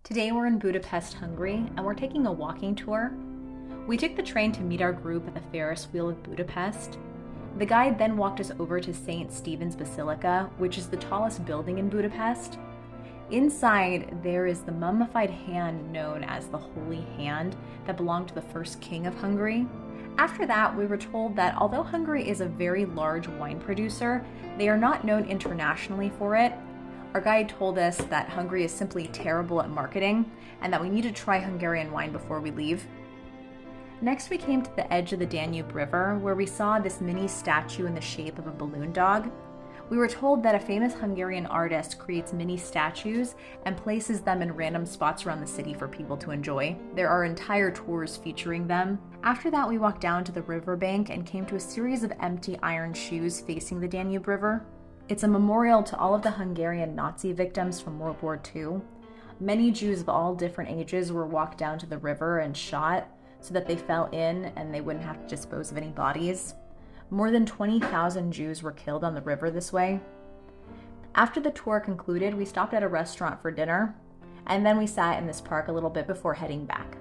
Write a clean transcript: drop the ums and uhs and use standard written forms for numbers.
Today we're in Budapest, Hungary, and we're taking a walking tour. We took the train to meet our group at the Ferris wheel of Budapest. The guide then walked us over to St. Stephen's Basilica, which is the tallest building in Budapest. Inside, there is the mummified hand known as the Holy Hand that belonged to the first king of Hungary. After that, we were told that although Hungary is a very large wine producer, they are not known internationally for it. Our guide told us that Hungary is simply terrible at marketing and that we need to try Hungarian wine before we leave. Next, we came to the edge of the Danube River, where we saw this mini statue in the shape of a balloon dog. We were told that a famous Hungarian artist creates mini statues and places them in random spots around the city for people to enjoy. There are entire tours featuring them. After that, we walked down to the riverbank and came to a series of empty iron shoes facing the Danube River. It's a memorial to all of the Hungarian Nazi victims from World War II. Many Jews of all different ages were walked down to the river and shot so that they fell in and they wouldn't have to dispose of any bodies. More than 20,000 Jews were killed on the river this way. After the tour concluded, we stopped at a restaurant for dinner, and then we sat in this park a little bit before heading back.